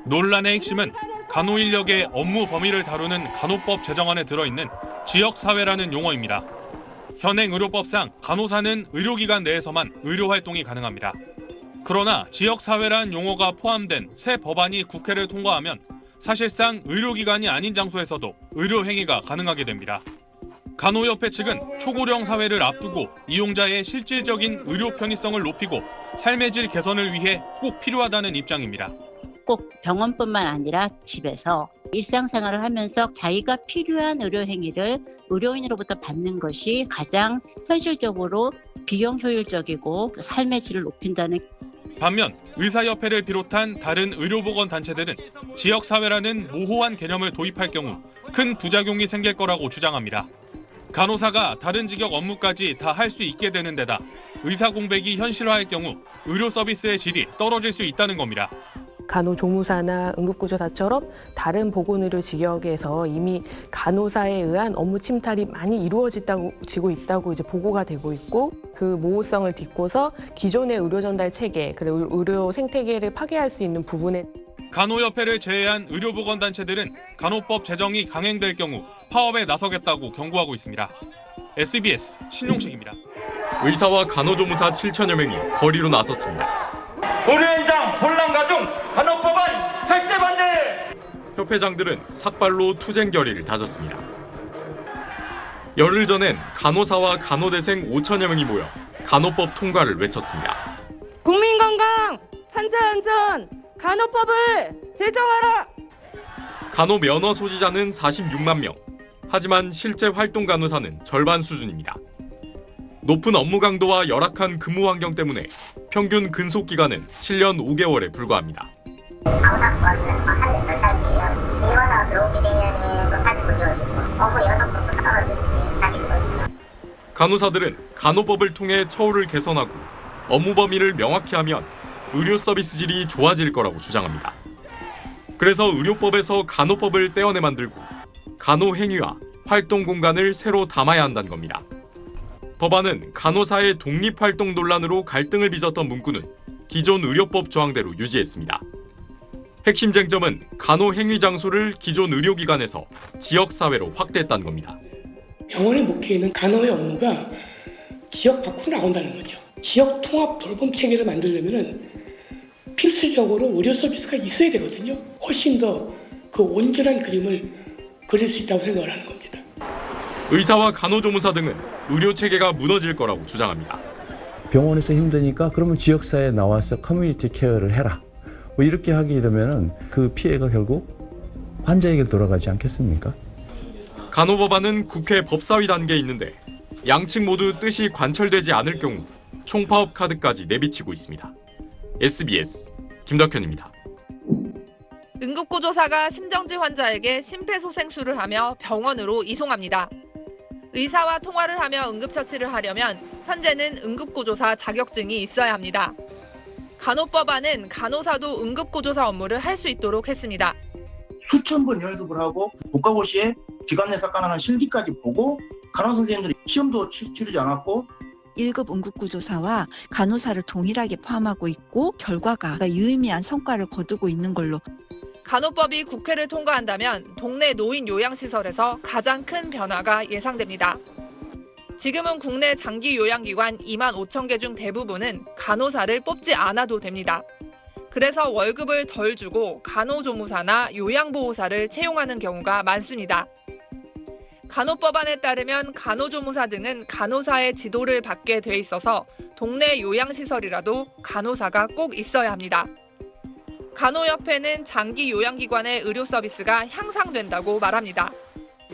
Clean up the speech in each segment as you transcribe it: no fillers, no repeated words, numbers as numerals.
논란의 핵심은 간호 인력의 업무 범위를 다루는 간호법 제정안에 들어있는 지역사회라는 용어입니다. 현행 의료법상 간호사는 의료기관 내에서만 의료활동이 가능합니다. 그러나 지역사회란 용어가 포함된 새 법안이 국회를 통과하면 사실상 의료기관이 아닌 장소에서도 의료행위가 가능하게 됩니다. 간호협회 측은 초고령 사회를 앞두고 이용자의 실질적인 의료 편의성을 높이고 삶의 질 개선을 위해 꼭 필요하다는 입장입니다. 꼭 병원뿐만 아니라 집에서 일상생활을 하면서 자기가 필요한 의료 행위를 의료인으로부터 받는 것이 가장 현실적으로 비용 효율적이고 삶의 질을 높인다는. 반면 의사협회를 비롯한 다른 의료보건단체들은 지역사회라는 모호한 개념을 도입할 경우 큰 부작용이 생길 거라고 주장합니다. 간호사가 다른 직역 업무까지 다 할 수 있게 되는 데다 의사 공백이 현실화할 경우 의료 서비스의 질이 떨어질 수 있다는 겁니다. 간호조무사나 응급구조사처럼 다른 보건의료 직역에서 이미 간호사에 의한 업무 침탈이 많이 이루어지고 있다고 이제 보고가 되고 있고, 그 모호성을 딛고서 기존의 의료 전달 체계, 그리고 의료 생태계를 파괴할 수 있는 부분에 간호협회를 제외한 의료보건단체들은 간호법 제정이 강행될 경우 파업에 나서겠다고 경고하고 있습니다. SBS 신용식입니다. 의사와 간호조무사 7천여 명이 거리로 나섰습니다. 의료 현장 혼란 가중 간호법안 절대 반대! 협회장들은 삭발로 투쟁 결의를 다졌습니다. 열흘 전엔 간호사와 간호대생 5천여 명이 모여 간호법 통과를 외쳤습니다. 국민 건강, 환자 안전, 간호법을 제정하라! 간호 면허 소지자는 46만 명. 하지만 실제 활동 간호사는 절반 수준입니다. 높은 업무 강도와 열악한 근무 환경 때문에 평균 근속 기간은 7년 5개월에 불과합니다. 간호사들은 간호법을 통해 처우를 개선하고 업무 범위를 명확히 하면 의료 서비스 질이 좋아질 거라고 주장합니다. 그래서 의료법에서 간호법을 떼어내 만들고 간호 행위와 활동 공간을 새로 담아야 한다는 겁니다. 법안은 간호사의 독립활동 논란으로 갈등을 빚었던 문구는 기존 의료법 조항대로 유지했습니다. 핵심 쟁점은 간호 행위 장소를 기존 의료기관에서 지역사회로 확대했다는 겁니다. 병원에 묶여 있는 간호의 업무가 지역 밖으로 나온다는 거죠. 지역 통합 돌봄 체계를 만들려면은 필수적으로 의료 서비스가 있어야 되거든요. 훨씬 더 그 온전한 그림을 그릴 수 있다고 생각을 하는 겁니다. 의사와 간호조무사 등은 의료 체계가 무너질 거라고 주장합니다. 병원에서 힘드니까 그러면 지역사회에 나와서 커뮤니티 케어를 해라. 뭐 이렇게 하게 되면 그 피해가 결국 환자에게 돌아가지 않겠습니까? 간호법안은 국회 법사위 단계에 있는데 양측 모두 뜻이 관철되지 않을 경우 총파업 카드까지 내비치고 있습니다. SBS 김덕현입니다. 응급구조사가 심정지 환자에게 심폐소생술을 하며 병원으로 이송합니다. 의사와 통화를 하며 응급처치를 하려면 현재는 응급구조사 자격증이 있어야 합니다. 간호법안은 간호사도 응급구조사 업무를 할 수 있도록 했습니다. 수천 번 연습을 하고 국가고시에 기관 내 삭간하는 실기까지 보고 간호 선생님들이 시험도 치르지 않았고 1급 응급구조사와 간호사를 동일하게 포함하고 있고 결과가 유의미한 성과를 거두고 있는 걸로. 간호법이 국회를 통과한다면 동네 노인 요양시설에서 가장 큰 변화가 예상됩니다. 지금은 국내 장기 요양기관 2만 5천 개 중 대부분은 간호사를 뽑지 않아도 됩니다. 그래서 월급을 덜 주고 간호조무사나 요양보호사를 채용하는 경우가 많습니다. 간호법안에 따르면 간호조무사 등은 간호사의 지도를 받게 돼 있어서 동네 요양시설이라도 간호사가 꼭 있어야 합니다. 간호협회는 장기 요양기관의 의료 서비스가 향상된다고 말합니다.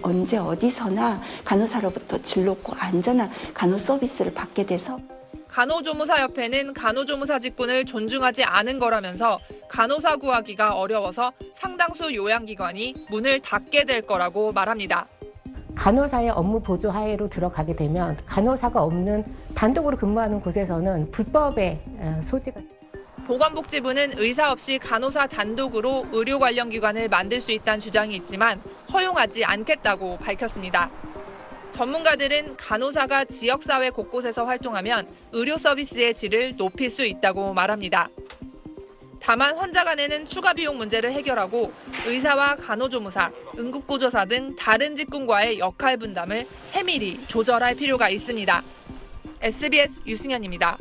언제 어디서나 간호사로부터 질 높고 안전한 간호 서비스를 받게 돼서 간호조무사협회는 간호조무사 직군을 존중하지 않은 거라면서 간호사 구하기가 어려워서 상당수 요양기관이 문을 닫게 될 거라고 말합니다. 간호사의 업무 보조 하에로 들어가게 되면 간호사가 없는 단독으로 근무하는 곳에서는 불법의 소지가. 보건복지부는 의사 없이 간호사 단독으로 의료 관련 기관을 만들 수 있다는 주장이 있지만 허용하지 않겠다고 밝혔습니다. 전문가들은 간호사가 지역사회 곳곳에서 활동하면 의료 서비스의 질을 높일 수 있다고 말합니다. 다만 환자가 내는 추가 비용 문제를 해결하고 의사와 간호조무사, 응급구조사 등 다른 직군과의 역할 분담을 세밀히 조절할 필요가 있습니다. SBS 유승현입니다.